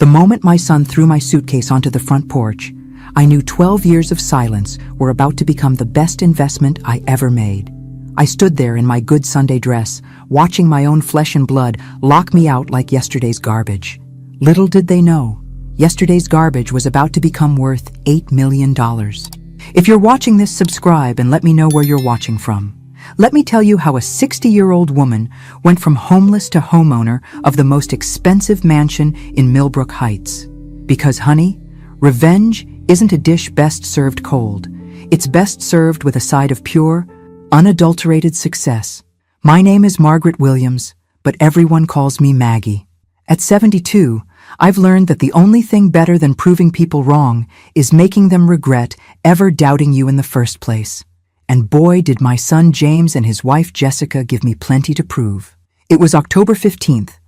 The moment my son threw my suitcase onto the front porch, I knew 12 years of silence were about to become the best investment I ever made. I stood there in my good Sunday dress, watching my own flesh and blood lock me out like yesterday's garbage. Little did they know, yesterday's garbage was about to become worth $8 million. If you're watching this, subscribe and let me know where you're watching from. Let me tell you how a 60-year-old woman went from homeless to homeowner of the most expensive mansion in Millbrook Heights. Because, honey, revenge isn't a dish best served cold. It's best served with a side of pure, unadulterated success. My name is Margaret Williams, but everyone calls me Maggie. At 72, I've learned that the only thing better than proving people wrong is making them regret ever doubting you in the first place. And boy, did my son James and his wife Jessica give me plenty to prove. It was October 15th,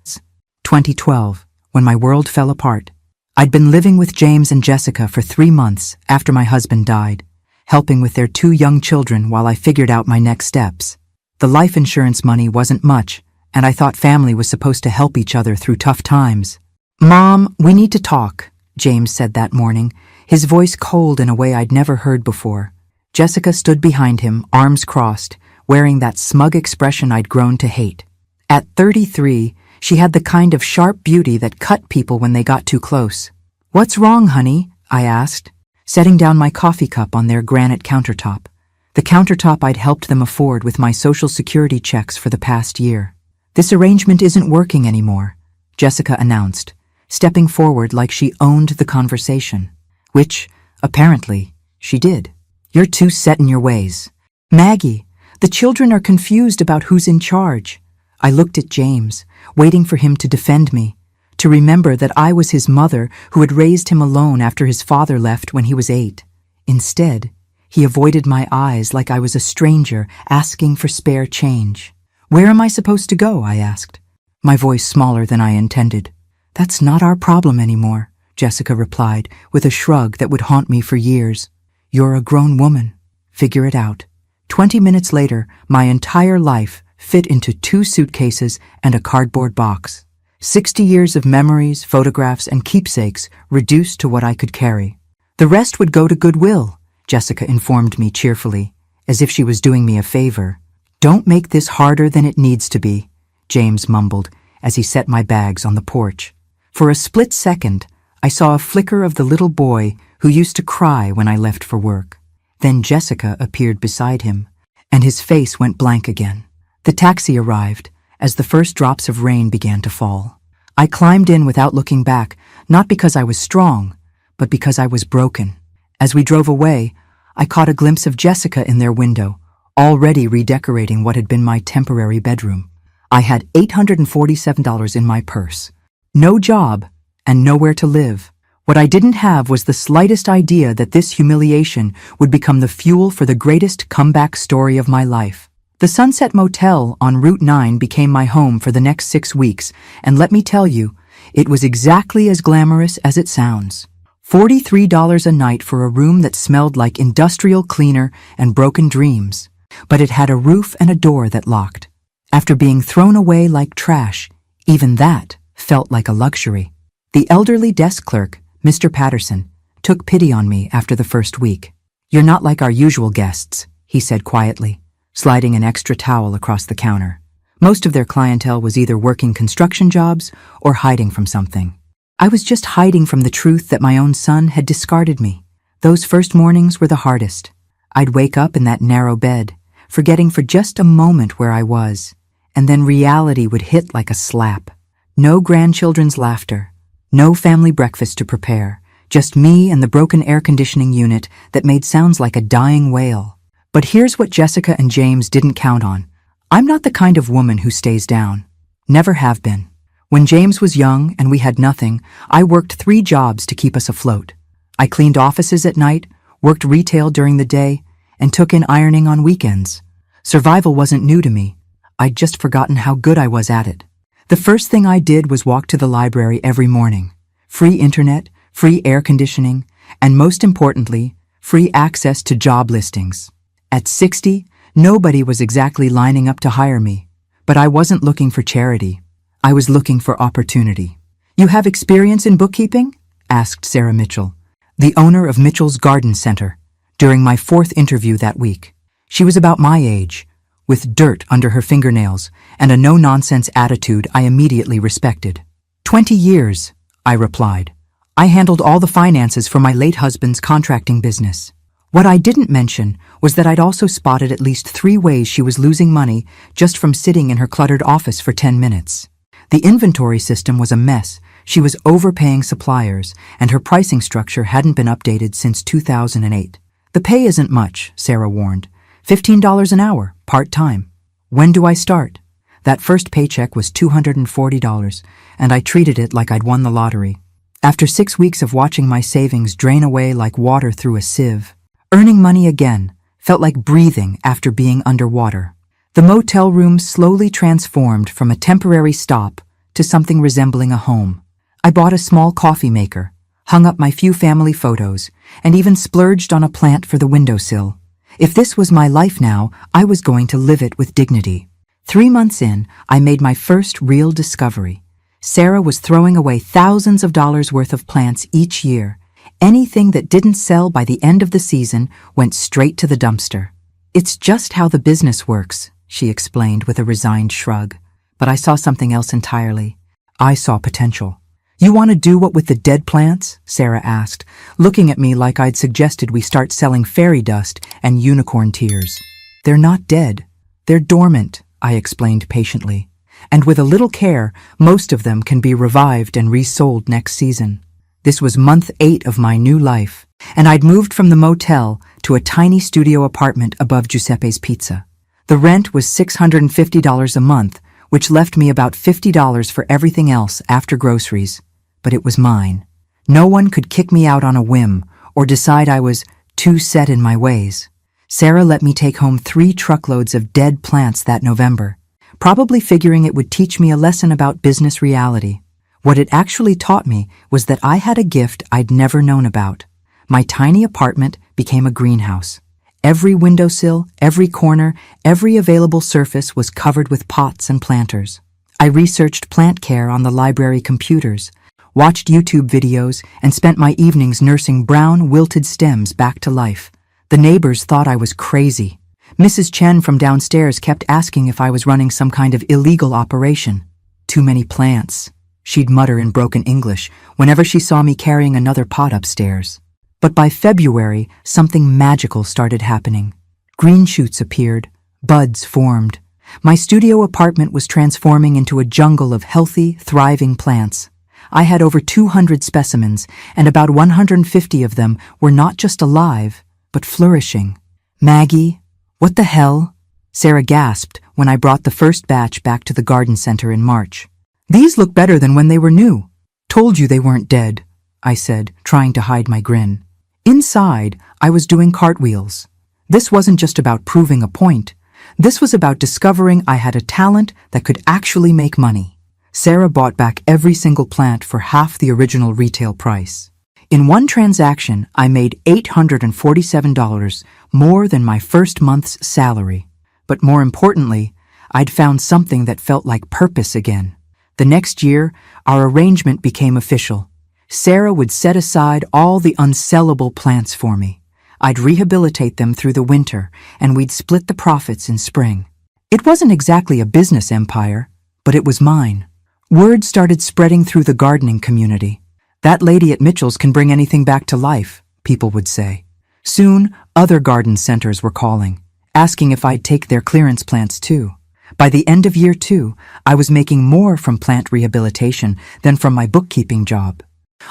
2012, when my world fell apart. I'd been living with James and Jessica for 3 months after my husband died, helping with their 2 young children while I figured out my next steps. The life insurance money wasn't much, and I thought family was supposed to help each other through tough times. "Mom, we need to talk," James said that morning, his voice cold in a way I'd never heard before. Jessica stood behind him, arms crossed, wearing that smug expression I'd grown to hate. At 33, she had the kind of sharp beauty that cut people when they got too close. "What's wrong, honey?" I asked, setting down my coffee cup on their granite countertop, the countertop I'd helped them afford with my Social Security checks for the past year. "This arrangement isn't working anymore," Jessica announced, stepping forward like she owned the conversation, which, apparently, she did. "You're too set in your ways. Maggie, the children are confused about who's in charge." I looked at James, waiting for him to defend me, to remember that I was his mother who had raised him alone after his father left when he was 8. Instead, he avoided my eyes like I was a stranger asking for spare change. "Where am I supposed to go?" I asked, my voice smaller than I intended. "That's not our problem anymore," Jessica replied with a shrug that would haunt me for years. "You're a grown woman. Figure it out." 20 minutes later, my entire life fit into 2 suitcases and a cardboard box. 60 years of memories, photographs, and keepsakes reduced to what I could carry. "The rest would go to Goodwill," Jessica informed me cheerfully, as if she was doing me a favor. "Don't make this harder than it needs to be," James mumbled as he set my bags on the porch. For a split second, I saw a flicker of the little boy who used to cry when I left for work. Then Jessica appeared beside him, and his face went blank again. The taxi arrived as the first drops of rain began to fall. I climbed in without looking back, not because I was strong, but because I was broken. As we drove away, I caught a glimpse of Jessica in their window, already redecorating what had been my temporary bedroom. I had $847 in my purse, no job, and nowhere to live. What I didn't have was the slightest idea that this humiliation would become the fuel for the greatest comeback story of my life. The Sunset Motel on Route 9 became my home for the next 6 weeks, and let me tell you, it was exactly as glamorous as it sounds. $43 a night for a room that smelled like industrial cleaner and broken dreams, but it had a roof and a door that locked. After being thrown away like trash, even that felt like a luxury. The elderly desk clerk, Mr. Patterson, took pity on me after the first week. "You're not like our usual guests," he said quietly, sliding an extra towel across the counter. Most of their clientele was either working construction jobs or hiding from something. I was just hiding from the truth that my own son had discarded me. Those first mornings were the hardest. I'd wake up in that narrow bed, forgetting for just a moment where I was, and then reality would hit like a slap. No grandchildren's laughter. No family breakfast to prepare, just me and the broken air conditioning unit that made sounds like a dying whale. But here's what Jessica and James didn't count on. I'm not the kind of woman who stays down. Never have been. When James was young and we had nothing, I worked 3 jobs to keep us afloat. I cleaned offices at night, worked retail during the day, and took in ironing on weekends. Survival wasn't new to me. I'd just forgotten how good I was at it. The first thing I did was walk to the library every morning. Free internet, free air conditioning, and most importantly, free access to job listings. At 60, nobody was exactly lining up to hire me, but I wasn't looking for charity. I was looking for opportunity. You have experience in bookkeeping? Asked Sarah Mitchell, the owner of Mitchell's Garden Center, during my 4th interview that week. She was about my age, with dirt under her fingernails and a no-nonsense attitude I immediately respected. 20 years, I replied. I handled all the finances for my late husband's contracting business. What I didn't mention was that I'd also spotted at least 3 ways she was losing money just from sitting in her cluttered office for 10 minutes. The inventory system was a mess. She was overpaying suppliers, and her pricing structure hadn't been updated since 2008. The pay isn't much, Sarah warned. $15 an hour, part-time. When do I start? That first paycheck was $240, and I treated it like I'd won the lottery. After 6 weeks of watching my savings drain away like water through a sieve, earning money again felt like breathing after being underwater. The motel room slowly transformed from a temporary stop to something resembling a home. I bought a small coffee maker, hung up my few family photos, and even splurged on a plant for the windowsill. If this was my life now, I was going to live it with dignity. 3 months in, I made my first real discovery. Sarah was throwing away thousands of dollars worth of plants each year. Anything that didn't sell by the end of the season went straight to the dumpster. It's just how the business works, she explained with a resigned shrug. But I saw something else entirely. I saw potential. You want to do what with the dead plants? Sarah asked, looking at me like I'd suggested we start selling fairy dust and unicorn tears. They're not dead. They're dormant, I explained patiently. And with a little care, most of them can be revived and resold next season. This was month 8 of my new life, and I'd moved from the motel to a tiny studio apartment above Giuseppe's Pizza. The rent was $650 a month, which left me about $50 for everything else after groceries. But it was mine. No one could kick me out on a whim or decide I was too set in my ways. Sarah let me take home 3 truckloads of dead plants that November, probably figuring it would teach me a lesson about business reality. What it actually taught me was that I had a gift I'd never known about. My tiny apartment became a greenhouse. Every windowsill, every corner, every available surface was covered with pots and planters. I researched plant care on the library computers, watched YouTube videos, and spent my evenings nursing brown, wilted stems back to life. The neighbors thought I was crazy. Mrs. Chen from downstairs kept asking if I was running some kind of illegal operation. Too many plants, she'd mutter in broken English whenever she saw me carrying another pot upstairs. But by February, something magical started happening. Green shoots appeared, buds formed. My studio apartment was transforming into a jungle of healthy, thriving plants. I had over 200 specimens, and about 150 of them were not just alive, but flourishing. Maggie, what the hell? Sarah gasped when I brought the first batch back to the garden center in March. These look better than when they were new. Told you they weren't dead, I said, trying to hide my grin. Inside, I was doing cartwheels. This wasn't just about proving a point. This was about discovering I had a talent that could actually make money. Sarah bought back every single plant for half the original retail price. In one transaction, I made $847, more than my first month's salary. But more importantly, I'd found something that felt like purpose again. The next year, our arrangement became official. Sarah would set aside all the unsellable plants for me. I'd rehabilitate them through the winter, and we'd split the profits in spring. It wasn't exactly a business empire, but it was mine. Word started spreading through the gardening community. That lady at Mitchell's can bring anything back to life, people would say. Soon, other garden centers were calling, asking if I'd take their clearance plants too. By the end of year 2, I was making more from plant rehabilitation than from my bookkeeping job.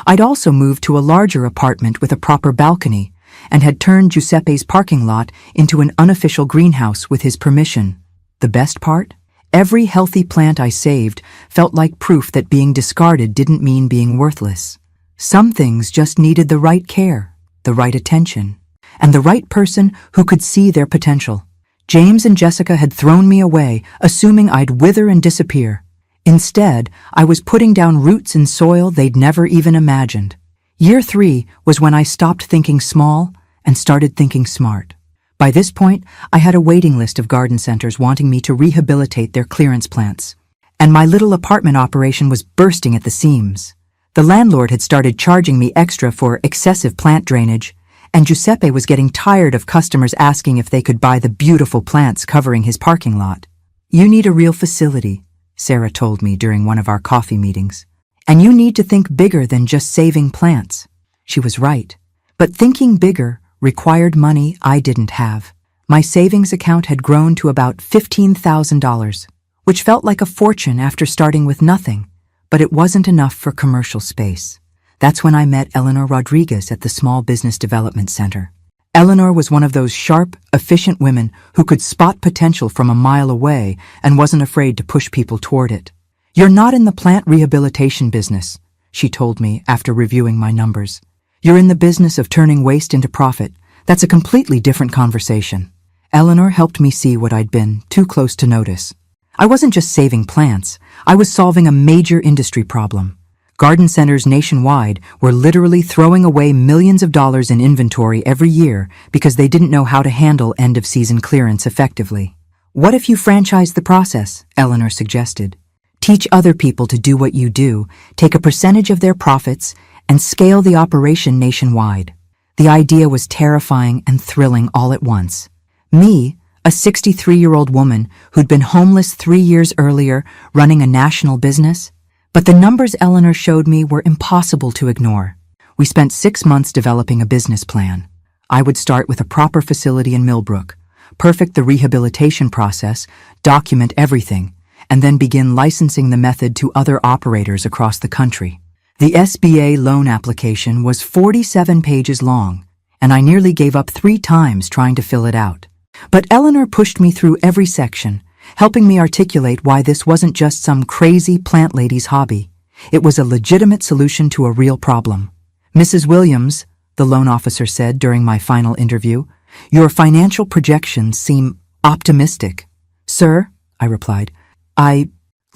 I'd also moved to a larger apartment with a proper balcony and had turned Giuseppe's parking lot into an unofficial greenhouse with his permission. The best part? Every healthy plant I saved felt like proof that being discarded didn't mean being worthless. Some things just needed the right care, the right attention, and the right person who could see their potential. James and Jessica had thrown me away, assuming I'd wither and disappear. Instead, I was putting down roots in soil they'd never even imagined. Year 3 was when I stopped thinking small and started thinking smart. By this point, I had a waiting list of garden centers wanting me to rehabilitate their clearance plants, and my little apartment operation was bursting at the seams. The landlord had started charging me extra for excessive plant drainage, and Giuseppe was getting tired of customers asking if they could buy the beautiful plants covering his parking lot. "You need a real facility," Sarah told me during one of our coffee meetings. "And you need to think bigger than just saving plants." She was right. But thinking bigger required money I didn't have. My savings account had grown to about $15,000, which felt like a fortune after starting with nothing, but it wasn't enough for commercial space. That's when I met Eleanor Rodriguez at the Small Business Development Center. Eleanor was one of those sharp, efficient women who could spot potential from a mile away and wasn't afraid to push people toward it. "You're not in the plant rehabilitation business," she told me after reviewing my numbers. "You're in the business of turning waste into profit. That's a completely different conversation." Eleanor helped me see what I'd been too close to notice. I wasn't just saving plants, I was solving a major industry problem. Garden centers nationwide were literally throwing away millions of dollars in inventory every year because they didn't know how to handle end-of-season clearance effectively. "What if you franchise the process?" Eleanor suggested. "Teach other people to do what you do, take a percentage of their profits, and scale the operation nationwide." The idea was terrifying and thrilling all at once. Me, a 63-year-old woman who'd been homeless 3 years earlier, running a national business? But the numbers Eleanor showed me were impossible to ignore. We spent 6 months developing a business plan. I would start with a proper facility in Millbrook, perfect the rehabilitation process, document everything, and then begin licensing the method to other operators across the country. The SBA loan application was 47 pages long, and I nearly gave up 3 times trying to fill it out. But Eleanor pushed me through every section, helping me articulate why this wasn't just some crazy plant lady's hobby. It was a legitimate solution to a real problem. "Mrs. Williams," the loan officer said during my final interview, "your financial projections seem optimistic." "Sir," I replied,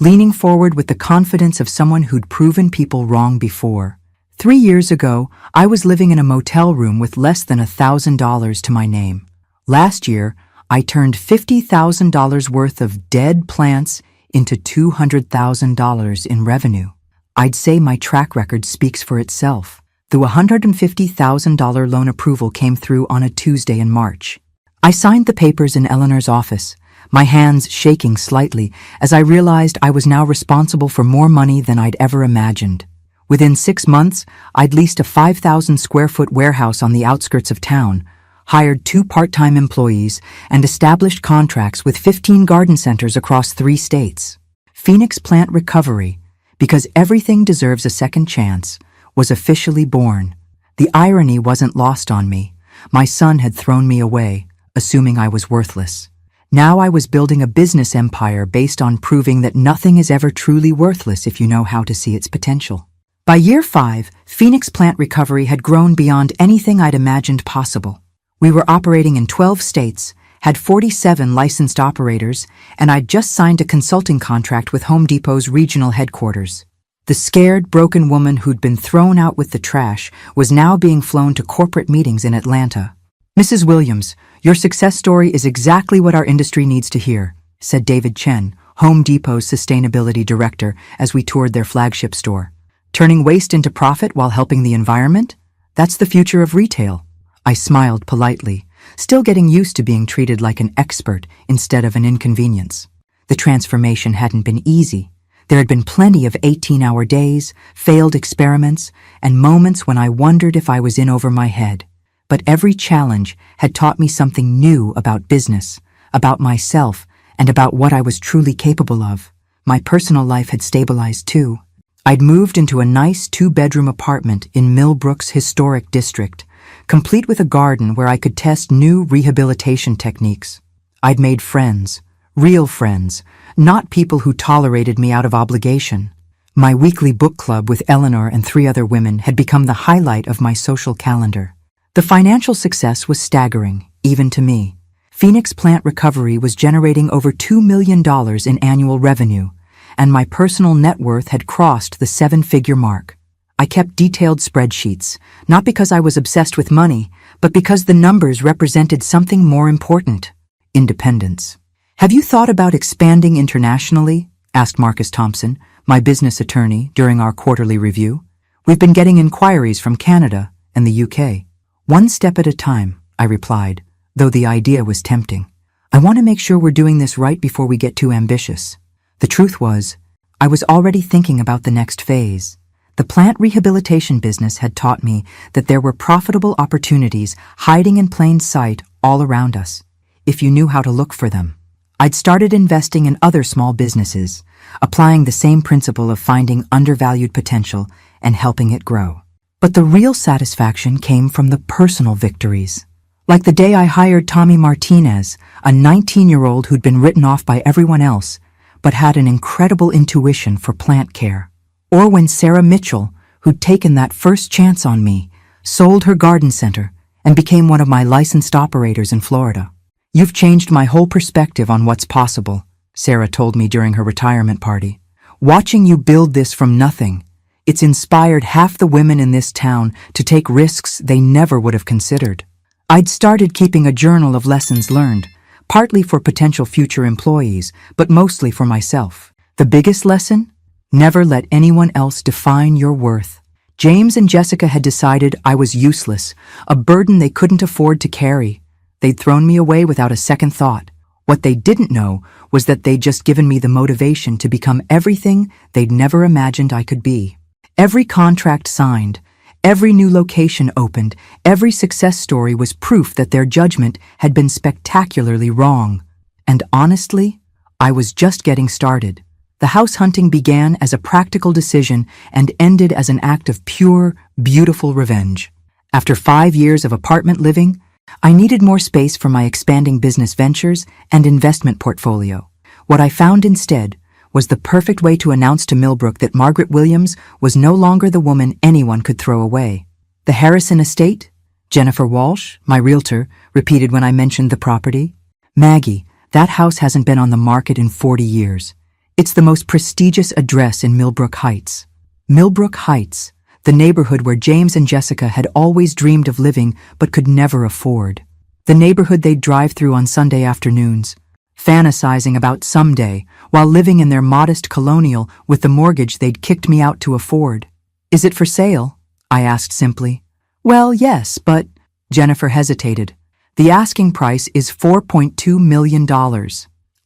leaning forward with the confidence of someone who'd proven people wrong before. 3 years ago, I was living in a motel room with less than $1,000 to my name. Last year, I turned $50,000 worth of dead plants into $200,000 in revenue. I'd say my track record speaks for itself. The $150,000 loan approval came through on a Tuesday in March. I signed the papers in Eleanor's office, my hands shaking slightly as I realized I was now responsible for more money than I'd ever imagined. Within 6 months, I'd leased a 5,000-square-foot warehouse on the outskirts of town, hired 2 part-time employees, and established contracts with 15 garden centers across 3 states. Phoenix Plant Recovery, because everything deserves a second chance, was officially born. The irony wasn't lost on me. My son had thrown me away, assuming I was worthless. Now I was building a business empire based on proving that nothing is ever truly worthless if you know how to see its potential. By year 5, Phoenix Plant Recovery had grown beyond anything I'd imagined possible. We were operating in 12 states, had 47 licensed operators, and I'd just signed a consulting contract with Home Depot's regional headquarters. The scared, broken woman who'd been thrown out with the trash was now being flown to corporate meetings in Atlanta. "Mrs. Williams, your success story is exactly what our industry needs to hear," said David Chen, Home Depot's sustainability director, as we toured their flagship store. "Turning waste into profit while helping the environment? That's the future of retail." I smiled politely, still getting used to being treated like an expert instead of an inconvenience. The transformation hadn't been easy. There had been plenty of 18-hour days, failed experiments, and moments when I wondered if I was in over my head. But every challenge had taught me something new about business, about myself, and about what I was truly capable of. My personal life had stabilized too. I'd moved into a nice 2-bedroom apartment in Millbrook's historic district, complete with a garden where I could test new rehabilitation techniques. I'd made friends, real friends, not people who tolerated me out of obligation. My weekly book club with Eleanor and 3 other women had become the highlight of my social calendar. The financial success was staggering, even to me. Phoenix Plant Recovery was generating over $2 million in annual revenue, and my personal net worth had crossed the 7-figure mark. I kept detailed spreadsheets, not because I was obsessed with money, but because the numbers represented something more important: independence. "Have you thought about expanding internationally?" asked Marcus Thompson, my business attorney, during our quarterly review. We've been getting inquiries from Canada and the UK. One step at a time, I replied, though the idea was tempting. I want to make sure we're doing this right before we get too ambitious. The truth was, I was already thinking about the next phase. The plant rehabilitation business had taught me that there were profitable opportunities hiding in plain sight all around us, if you knew how to look for them. I'd started investing in other small businesses, applying the same principle of finding undervalued potential and helping it grow. But the real satisfaction came from the personal victories. Like the day I hired Tommy Martinez, a 19-year-old who'd been written off by everyone else, but had an incredible intuition for plant care. Or when Sarah Mitchell, who'd taken that first chance on me, sold her garden center and became one of my licensed operators in Florida. You've changed my whole perspective on what's possible, Sarah told me during her retirement party. Watching you build this from nothing, it's inspired half the women in this town to take risks they never would have considered. I'd started keeping a journal of lessons learned, partly for potential future employees, but mostly for myself. The biggest lesson? Never let anyone else define your worth. James and Jessica had decided I was useless, a burden they couldn't afford to carry. They'd thrown me away without a second thought. What they didn't know was that they'd just given me the motivation to become everything they'd never imagined I could be. Every contract signed, every new location opened, every success story was proof that their judgment had been spectacularly wrong. And honestly, I was just getting started. The house hunting began as a practical decision and ended as an act of pure, beautiful revenge. After 5 years of apartment living, I needed more space for my expanding business ventures and investment portfolio. What I found instead was the perfect way to announce to Millbrook that Margaret Williams was no longer the woman anyone could throw away. The Harrison estate? Jennifer Walsh, my realtor, repeated when I mentioned the property. Maggie, that house hasn't been on the market in 40 years. It's the most prestigious address in Millbrook Heights. Millbrook Heights, the neighborhood where James and Jessica had always dreamed of living but could never afford. The neighborhood they'd drive through on Sunday afternoons, fantasizing about someday while living in their modest colonial with the mortgage they'd kicked me out to afford. Is it for sale? I asked simply. Well, yes, but Jennifer hesitated. The asking price is $4.2 million.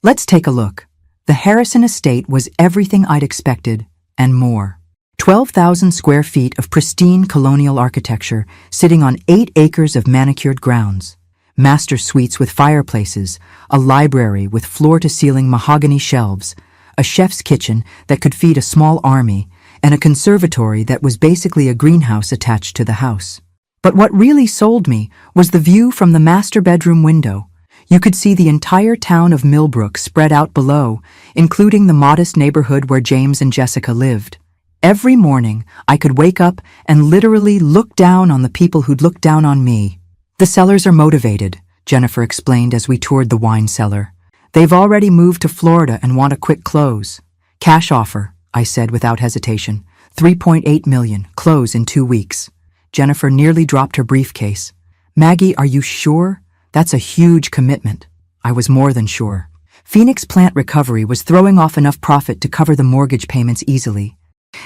Let's take a look. The Harrison estate was everything I'd expected and more. 12,000 square feet of pristine colonial architecture sitting on 8 acres of manicured grounds. Master suites with fireplaces, a library with floor-to-ceiling mahogany shelves, a chef's kitchen that could feed a small army, and a conservatory that was basically a greenhouse attached to the house. But what really sold me was the view from the master bedroom window. You could see the entire town of Millbrook spread out below, including the modest neighborhood where James and Jessica lived. Every morning, I could wake up and literally look down on the people who'd looked down on me. The sellers are motivated, Jennifer explained as we toured the wine cellar. They've already moved to Florida and want a quick close. Cash offer, I said without hesitation. $3.8 million, close in 2 weeks. Jennifer nearly dropped her briefcase. Maggie, are you sure? That's a huge commitment. I was more than sure. Phoenix Plant Recovery was throwing off enough profit to cover the mortgage payments easily.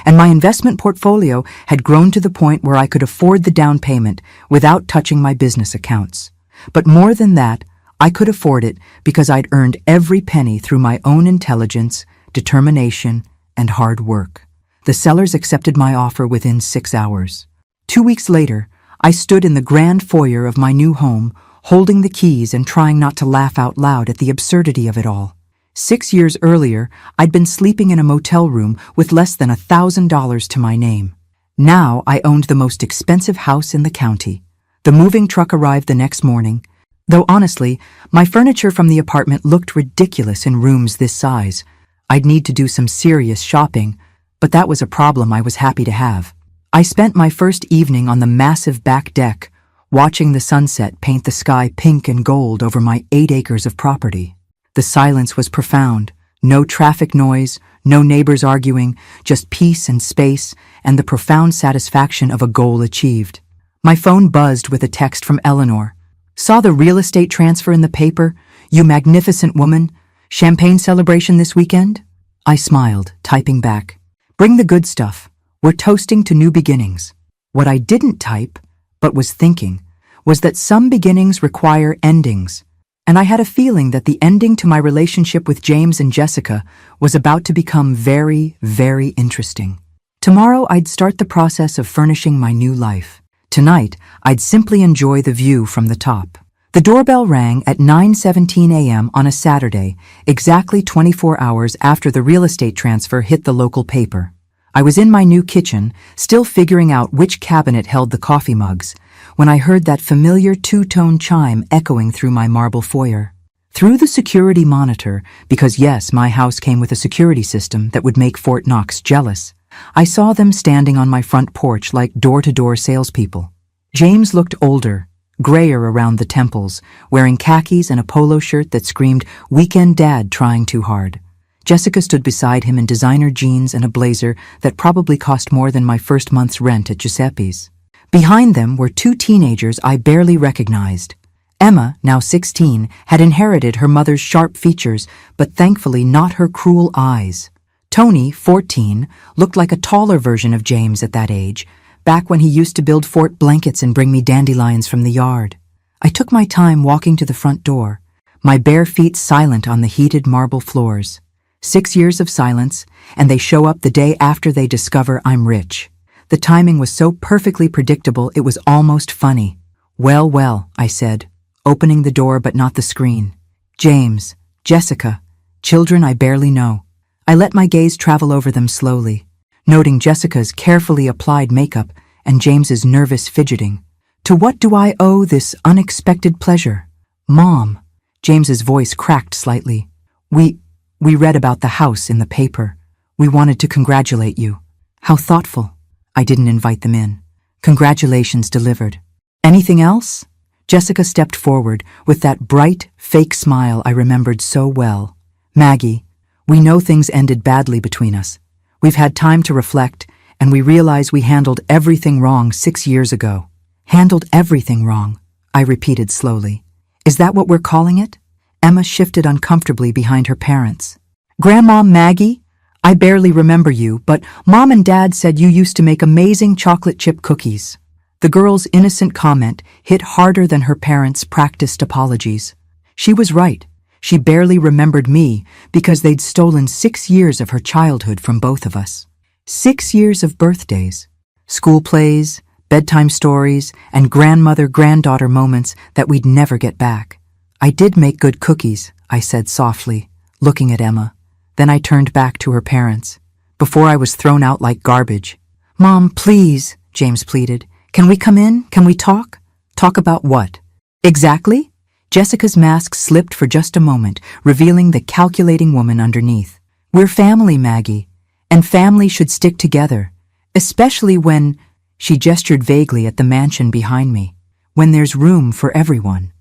And my investment portfolio had grown to the point where I could afford the down payment without touching my business accounts. But more than that, I could afford it because I'd earned every penny through my own intelligence, determination, and hard work. The sellers accepted my offer within 6 hours. 2 weeks later, I stood in the grand foyer of my new home, holding the keys and trying not to laugh out loud at the absurdity of it all. 6 years earlier, I'd been sleeping in a motel room with less than $1,000 to my name. Now I owned the most expensive house in the county. The moving truck arrived the next morning, though honestly, my furniture from the apartment looked ridiculous in rooms this size. I'd need to do some serious shopping, but that was a problem I was happy to have. I spent my first evening on the massive back deck, watching the sunset paint the sky pink and gold over my 8 acres of property. The silence was profound. No traffic noise, no neighbors arguing, just peace and space and the profound satisfaction of a goal achieved. My phone buzzed with a text from Eleanor. Saw the real estate transfer in the paper, you magnificent woman. Champagne celebration this weekend? I smiled, typing back. Bring the good stuff. We're toasting to new beginnings. What I didn't type, but was thinking, was that some beginnings require endings, and I had a feeling that the ending to my relationship with James and Jessica was about to become very, very interesting. Tomorrow I'd start the process of furnishing my new life. Tonight, I'd simply enjoy the view from the top. The doorbell rang at 9:17 a.m. on a Saturday, exactly 24 hours after the real estate transfer hit the local paper. I was in my new kitchen, still figuring out which cabinet held the coffee mugs, when I heard that familiar two-tone chime echoing through my marble foyer. Through the security monitor, because yes, my house came with a security system that would make Fort Knox jealous, I saw them standing on my front porch like door-to-door salespeople. James looked older, grayer around the temples, wearing khakis and a polo shirt that screamed, "Weekend Dad trying too hard." Jessica stood beside him in designer jeans and a blazer that probably cost more than my first month's rent at Giuseppe's. Behind them were two teenagers I barely recognized. Emma, now 16, had inherited her mother's sharp features, but thankfully not her cruel eyes. Tony, 14, looked like a taller version of James at that age, back when he used to build fort blankets and bring me dandelions from the yard. I took my time walking to the front door, my bare feet silent on the heated marble floors. 6 years of silence, and they show up the day after they discover I'm rich. The timing was so perfectly predictable it was almost funny. "Well, well," I said, opening the door but not the screen. "James, Jessica, children I barely know." I let my gaze travel over them slowly, noting Jessica's carefully applied makeup and James's nervous fidgeting. "To what do I owe this unexpected pleasure?" "Mom," James's voice cracked slightly. We read about the house in the paper. We wanted to congratulate you." "How thoughtful." I didn't invite them in. "Congratulations delivered." "Anything else?" Jessica stepped forward with that bright, fake smile I remembered so well. "Maggie, we know things ended badly between us. We've had time to reflect, and we realize we handled everything wrong 6 years ago." "Handled everything wrong," I repeated slowly. "Is that what we're calling it?" Emma shifted uncomfortably behind her parents. "Grandma Maggie, I barely remember you, but Mom and Dad said you used to make amazing chocolate chip cookies." The girl's innocent comment hit harder than her parents' practiced apologies. She was right. She barely remembered me because they'd stolen 6 years of her childhood from both of us. 6 years of birthdays, school plays, bedtime stories, and grandmother-granddaughter moments that we'd never get back. "I did make good cookies," I said softly, looking at Emma. Then I turned back to her parents, before I was thrown out like garbage. "Mom, please," James pleaded. "Can we come in? Can we talk?" "Talk about what?" "Exactly?" Jessica's mask slipped for just a moment, revealing the calculating woman underneath. "We're family, Maggie, and family should stick together, especially when—" She gestured vaguely at the mansion behind me. "When there's room for everyone."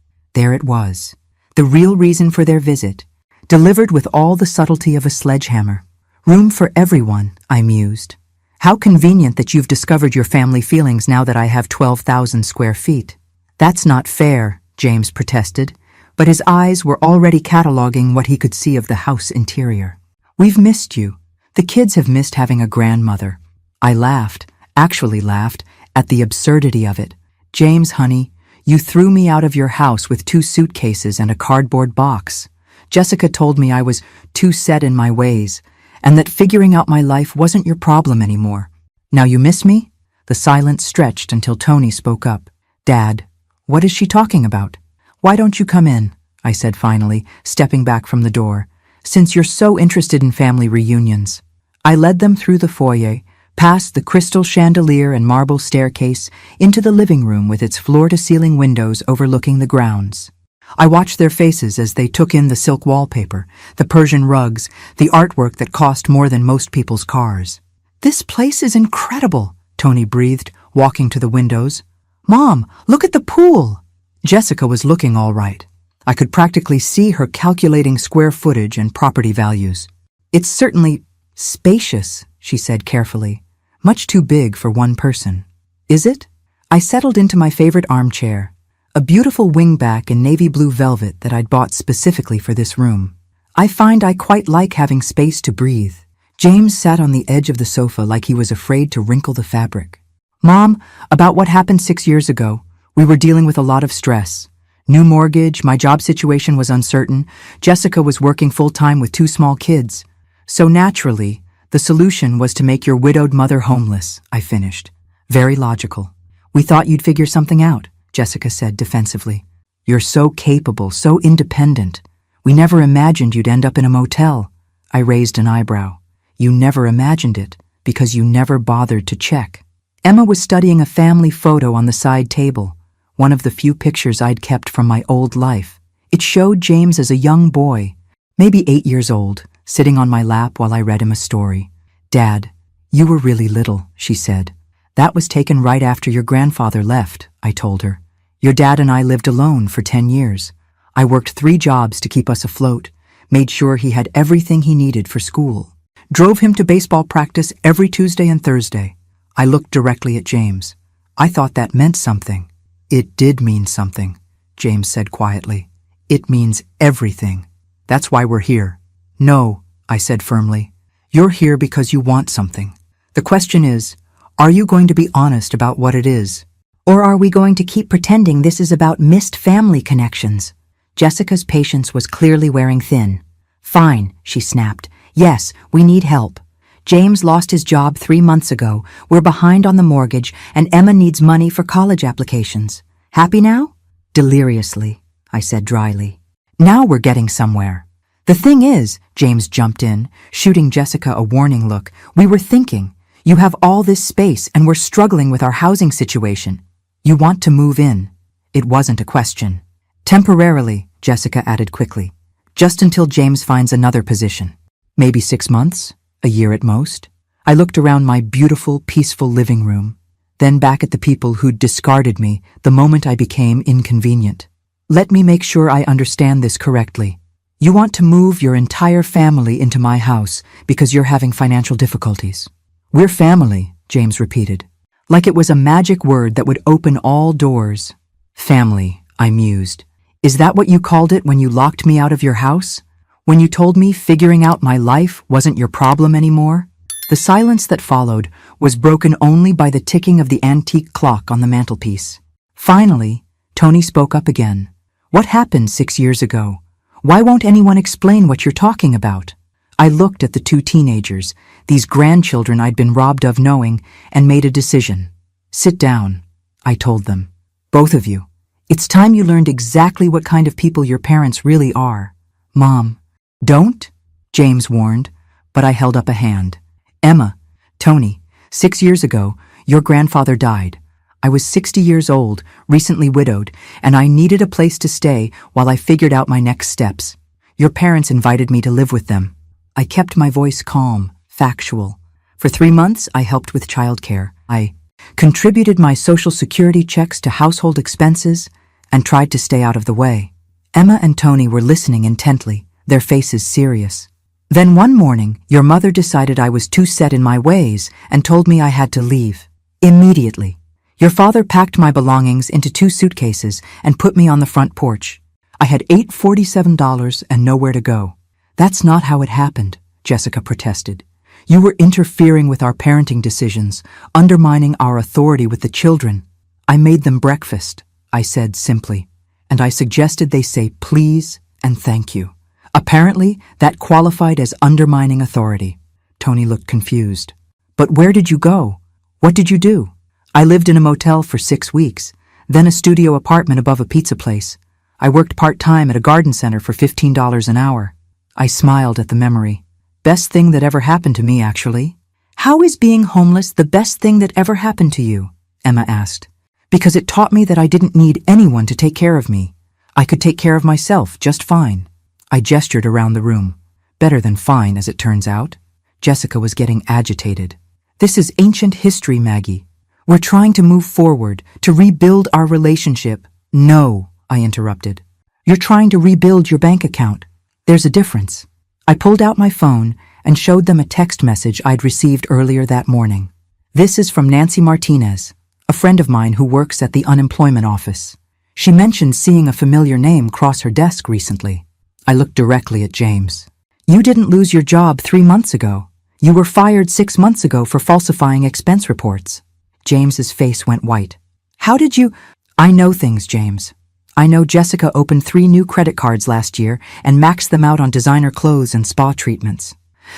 There it was, the real reason for their visit, delivered with all the subtlety of a sledgehammer. "Room for everyone," I mused. "How convenient that you've discovered your family feelings now that I have 12,000 square feet." "That's not fair," James protested, but his eyes were already cataloging what he could see of the house interior. "We've missed you. The kids have missed having a grandmother." I laughed, actually laughed, at the absurdity of it. "James, honey, you threw me out of your house with 2 suitcases and a cardboard box. Jessica told me I was too set in my ways, and that figuring out my life wasn't your problem anymore. Now you miss me?" The silence stretched until Tony spoke up. "Dad, what is she talking about?" "Why don't you come in?" I said finally, stepping back from the door, "since you're so interested in family reunions." I led them through the foyer, past the crystal chandelier and marble staircase, into the living room with its floor-to-ceiling windows overlooking the grounds. I watched their faces as they took in the silk wallpaper, the Persian rugs, the artwork that cost more than most people's cars. "This place is incredible," Tony breathed, walking to the windows. "Mom, look at the pool!" Jessica was looking all right. I could practically see her calculating square footage and property values. "It's certainly spacious," she said carefully. "Much too big for one person." "Is it?" I settled into my favorite armchair, a beautiful wingback in navy blue velvet that I'd bought specifically for this room. "I find I quite like having space to breathe." James sat on the edge of the sofa like he was afraid to wrinkle the fabric. Mom, about what happened 6 years ago. We were dealing with a lot of stress. New mortgage, my job situation was uncertain. Jessica was working full-time with 2 small kids. So naturally, the solution was to make your widowed mother homeless, I finished. Very logical. We thought you'd figure something out, Jessica said defensively. You're so capable, so independent. We never imagined you'd end up in a motel. I raised an eyebrow. You never imagined it, because you never bothered to check. Emma was studying a family photo on the side table, one of the few pictures I'd kept from my old life. It showed James as a young boy, maybe 8 years old, sitting on my lap while I read him a story. Dad, you were really little, she said. That was taken right after your grandfather left, I told her. Your dad and I lived alone for 10 years. I worked 3 jobs to keep us afloat, made sure he had everything he needed for school. Drove him to baseball practice every Tuesday and Thursday. I looked directly at James. I thought that meant something. It did mean something, James said quietly. It means everything. That's why we're here. No, I said firmly. You're here because you want something. The question is, are you going to be honest about what it is? Or are we going to keep pretending this is about missed family connections? Jessica's patience was clearly wearing thin. Fine, she snapped. Yes, we need help. James lost his job 3 months ago. We're behind on the mortgage, and Emma needs money for college applications. Happy now? Deliriously, I said dryly. Now we're getting somewhere. The thing is, James jumped in, shooting Jessica a warning look, we were thinking. You have all this space, and we're struggling with our housing situation. You want to move in. It wasn't a question. Temporarily, Jessica added quickly. Just until James finds another position. Maybe 6 months? A year at most? I looked around my beautiful, peaceful living room, then back at the people who'd discarded me the moment I became inconvenient. Let me make sure I understand this correctly. You want to move your entire family into my house because you're having financial difficulties. We're family, James repeated, like it was a magic word that would open all doors. Family, I mused. Is that what you called it when you locked me out of your house? When you told me figuring out my life wasn't your problem anymore? The silence that followed was broken only by the ticking of the antique clock on the mantelpiece. Finally, Tony spoke up again. What happened 6 years ago? Why won't anyone explain what you're talking about? I looked at the 2 teenagers, these grandchildren I'd been robbed of knowing, and made a decision. Sit down, I told them. Both of you. It's time you learned exactly what kind of people your parents really are. Mom. Don't, James warned, but I held up a hand. Emma, Tony, 6 years ago, your grandfather died. I was 60 years old, recently widowed, and I needed a place to stay while I figured out my next steps. Your parents invited me to live with them. I kept my voice calm, factual. For 3 months, I helped with childcare. I contributed my Social Security checks to household expenses and tried to stay out of the way. Emma and Tony were listening intently, their faces serious. Then one morning, your mother decided I was too set in my ways and told me I had to leave. Immediately. Your father packed my belongings into 2 suitcases and put me on the front porch. I had $847 and nowhere to go. That's not how it happened, Jessica protested. You were interfering with our parenting decisions, undermining our authority with the children. I made them breakfast, I said simply, and I suggested they say please and thank you. Apparently, that qualified as undermining authority. Tony looked confused. But where did you go? What did you do? I lived in a motel for 6 weeks, then a studio apartment above a pizza place. I worked part-time at a garden center for $15 an hour. I smiled at the memory. Best thing that ever happened to me, actually. How is being homeless the best thing that ever happened to you? Emma asked. Because it taught me that I didn't need anyone to take care of me. I could take care of myself just fine. I gestured around the room. Better than fine, as it turns out. Jessica was getting agitated. This is ancient history, Maggie. We're trying to move forward, to rebuild our relationship. No, I interrupted. You're trying to rebuild your bank account. There's a difference. I pulled out my phone and showed them a text message I'd received earlier that morning. This is from Nancy Martinez, a friend of mine who works at the unemployment office. She mentioned seeing a familiar name cross her desk recently. I looked directly at James. You didn't lose your job 3 months ago. You were fired 6 months ago for falsifying expense reports. James's face went white. How did you— I know things, James. I know Jessica opened 3 new credit cards last year and maxed them out on designer clothes and spa treatments.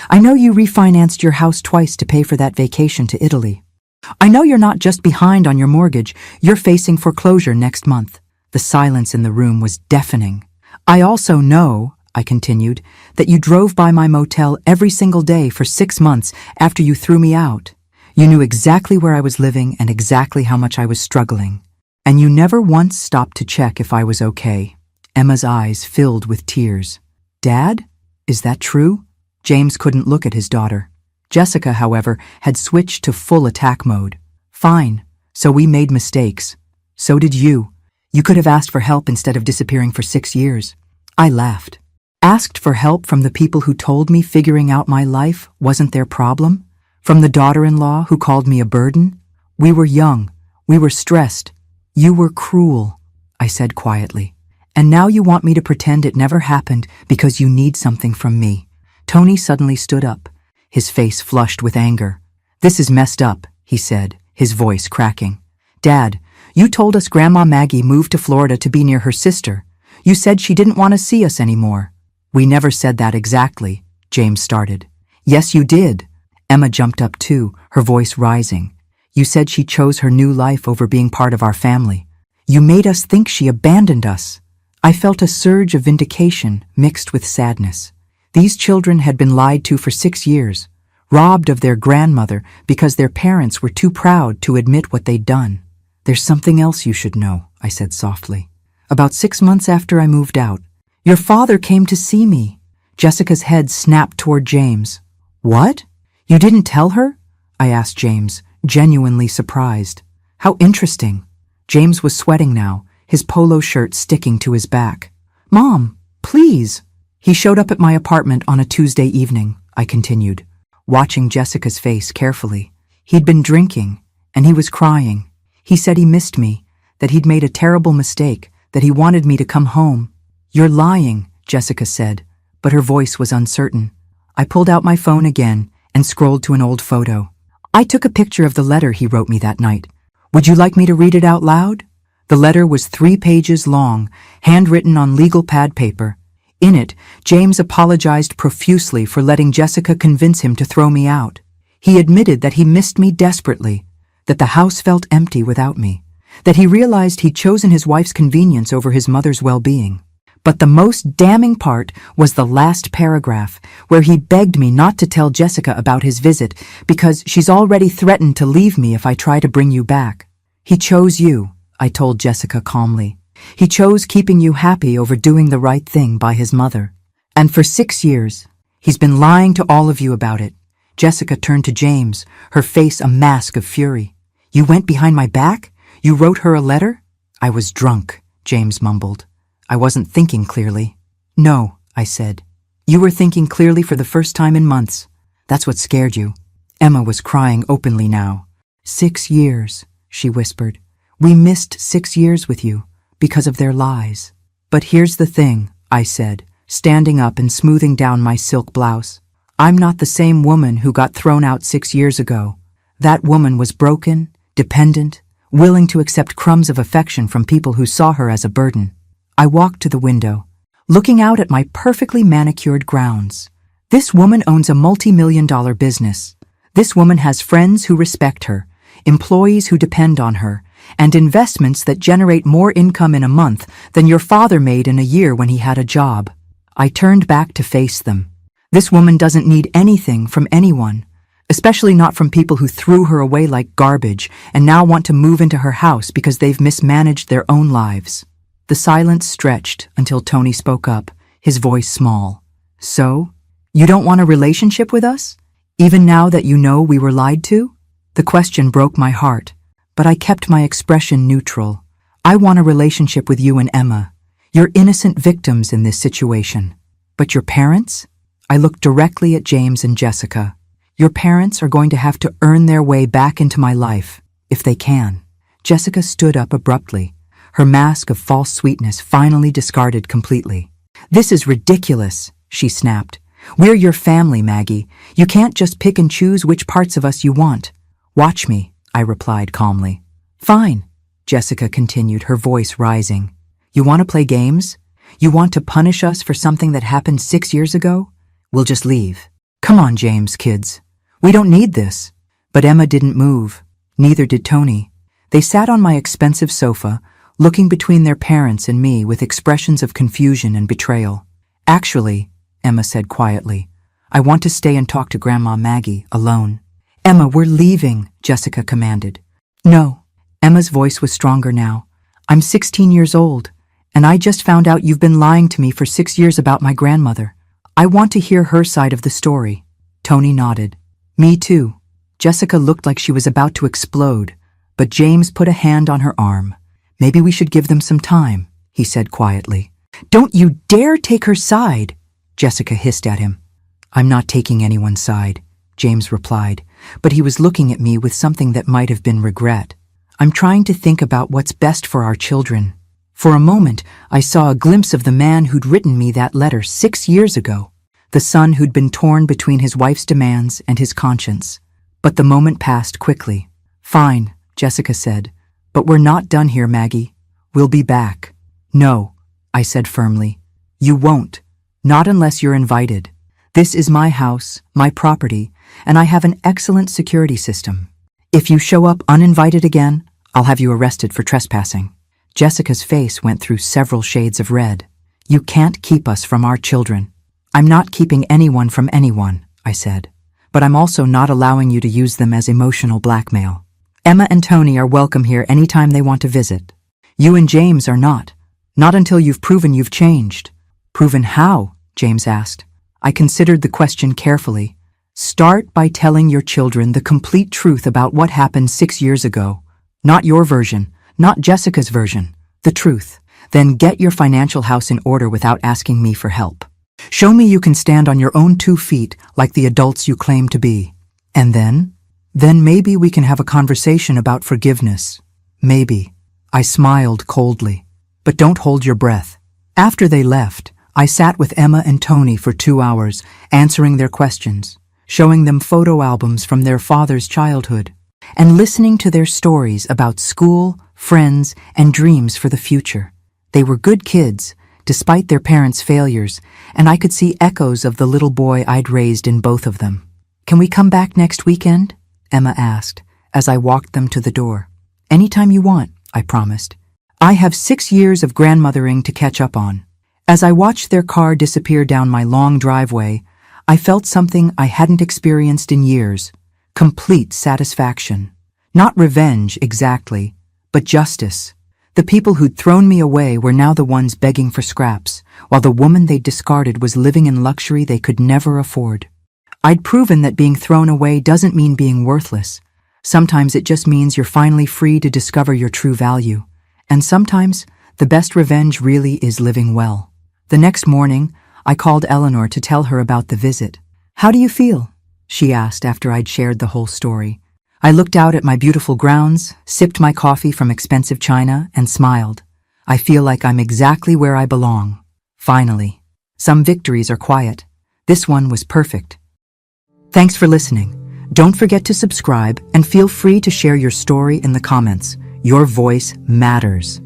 I know you refinanced your house twice to pay for that vacation to Italy. I know you're not just behind on your mortgage, you're facing foreclosure next month. The silence in the room was deafening. I also know, I continued, that you drove by my motel every single day for 6 months after you threw me out. You knew exactly where I was living and exactly how much I was struggling. And you never once stopped to check if I was okay. Emma's eyes filled with tears. Dad? Is that true? James couldn't look at his daughter. Jessica, however, had switched to full attack mode. Fine. So we made mistakes. So did you. You could have asked for help instead of disappearing for 6 years. I laughed. Asked for help from the people who told me figuring out my life wasn't their problem? From the daughter-in-law who called me a burden? We were young. We were stressed. You were cruel, I said quietly. And now you want me to pretend it never happened because you need something from me. Tony suddenly stood up, his face flushed with anger. This is messed up, he said, his voice cracking. Dad, you told us Grandma Maggie moved to Florida to be near her sister. You said she didn't want to see us anymore. We never said that exactly, James started. Yes, you did. Emma jumped up too, her voice rising. You said she chose her new life over being part of our family. You made us think she abandoned us. I felt a surge of vindication mixed with sadness. These children had been lied to for 6 years, robbed of their grandmother because their parents were too proud to admit what they'd done. There's something else you should know, I said softly. About 6 months after I moved out, your father came to see me. Jessica's head snapped toward James. What? You didn't tell her? I asked James, genuinely surprised. How interesting. James was sweating now, his polo shirt sticking to his back. Mom, please. He showed up at my apartment on a Tuesday evening, I continued, watching Jessica's face carefully. He'd been drinking, and he was crying. He said he missed me, that he'd made a terrible mistake, that he wanted me to come home. You're lying, Jessica said, but her voice was uncertain. I pulled out my phone again and scrolled to an old photo. I took a picture of the letter he wrote me that night. Would you like me to read it out loud? The letter was 3 pages long, handwritten on legal pad paper. In it, James apologized profusely for letting Jessica convince him to throw me out. He admitted that he missed me desperately, that the house felt empty without me, that he realized he'd chosen his wife's convenience over his mother's well-being. But the most damning part was the last paragraph, where he begged me not to tell Jessica about his visit because she's already threatened to leave me if I try to bring you back. He chose you, I told Jessica calmly. He chose keeping you happy over doing the right thing by his mother. And for 6 years, he's been lying to all of you about it. Jessica turned to James, her face a mask of fury. You went behind my back? You wrote her a letter? I was drunk, James mumbled. I wasn't thinking clearly. No, I said. You were thinking clearly for the first time in months. That's what scared you. Emma was crying openly now. 6 years, she whispered. We missed 6 years with you because of their lies. But here's the thing, I said, standing up and smoothing down my silk blouse. I'm not the same woman who got thrown out 6 years ago. That woman was broken, dependent, willing to accept crumbs of affection from people who saw her as a burden. I walked to the window, looking out at my perfectly manicured grounds. This woman owns a multi-million-dollar business. This woman has friends who respect her, employees who depend on her, and investments that generate more income in a month than your father made in a year when he had a job. I turned back to face them. This woman doesn't need anything from anyone, especially not from people who threw her away like garbage and now want to move into her house because they've mismanaged their own lives. The silence stretched until Tony spoke up, his voice small. So, you don't want a relationship with us? Even now that you know we were lied to? The question broke my heart, but I kept my expression neutral. I want a relationship with you and Emma. You're innocent victims in this situation. But your parents? I looked directly at James and Jessica. Your parents are going to have to earn their way back into my life, if they can. Jessica stood up abruptly, her mask of false sweetness finally discarded completely. This is ridiculous, she snapped. We're your family, Maggie. You can't just pick and choose which parts of us you want. Watch me, I replied calmly. Fine, Jessica continued, her voice rising. You want to play games? You want to punish us for something that happened 6 years ago? We'll just leave. Come on, James, kids. We don't need this. But Emma didn't move. Neither did Tony. They sat on my expensive sofa, looking between their parents and me with expressions of confusion and betrayal. Actually, Emma said quietly, I want to stay and talk to Grandma Maggie alone. Emma, we're leaving, Jessica commanded. No. Emma's voice was stronger now. I'm 16 years old, and I just found out you've been lying to me for 6 years about my grandmother. I want to hear her side of the story. Tony nodded. Me too. Jessica looked like she was about to explode, but James put a hand on her arm. Maybe we should give them some time, he said quietly. Don't you dare take her side, Jessica hissed at him. I'm not taking anyone's side, James replied, but he was looking at me with something that might have been regret. I'm trying to think about what's best for our children. For a moment, I saw a glimpse of the man who'd written me that letter 6 years ago, the son who'd been torn between his wife's demands and his conscience. But the moment passed quickly. Fine, Jessica said, but we're not done here, Maggie. We'll be back. No, I said firmly. You won't. Not unless you're invited. This is my house, my property, and I have an excellent security system. If you show up uninvited again, I'll have you arrested for trespassing. Jessica's face went through several shades of red. You can't keep us from our children. I'm not keeping anyone from anyone, I said, but I'm also not allowing you to use them as emotional blackmail. Emma and Tony are welcome here anytime they want to visit. You and James are not. Not until you've proven you've changed. Proven how? James asked. I considered the question carefully. Start by telling your children the complete truth about what happened 6 years ago. Not your version, not Jessica's version, the truth. Then get your financial house in order without asking me for help. Show me you can stand on your own 2 feet like the adults you claim to be. And then maybe we can have a conversation about forgiveness. Maybe. I smiled coldly. But don't hold your breath. After they left, I sat with Emma and Tony for 2 hours, answering their questions, showing them photo albums from their father's childhood, and listening to their stories about school, friends, and dreams for the future. They were good kids, despite their parents' failures, and I could see echoes of the little boy I'd raised in both of them. Can we come back next weekend? Emma asked, as I walked them to the door. Anytime you want, I promised. I have 6 years of grandmothering to catch up on. As I watched their car disappear down my long driveway, I felt something I hadn't experienced in years. Complete satisfaction. Not revenge, exactly, but justice. The people who'd thrown me away were now the ones begging for scraps, while the woman they'd discarded was living in luxury they could never afford. I'd proven that being thrown away doesn't mean being worthless. Sometimes it just means you're finally free to discover your true value. And sometimes, the best revenge really is living well. The next morning, I called Eleanor to tell her about the visit. How do you feel? She asked after I'd shared the whole story. I looked out at my beautiful grounds, sipped my coffee from expensive china, and smiled. I feel like I'm exactly where I belong. Finally. Some victories are quiet. This one was perfect. Thanks for listening. Don't forget to subscribe and feel free to share your story in the comments. Your voice matters.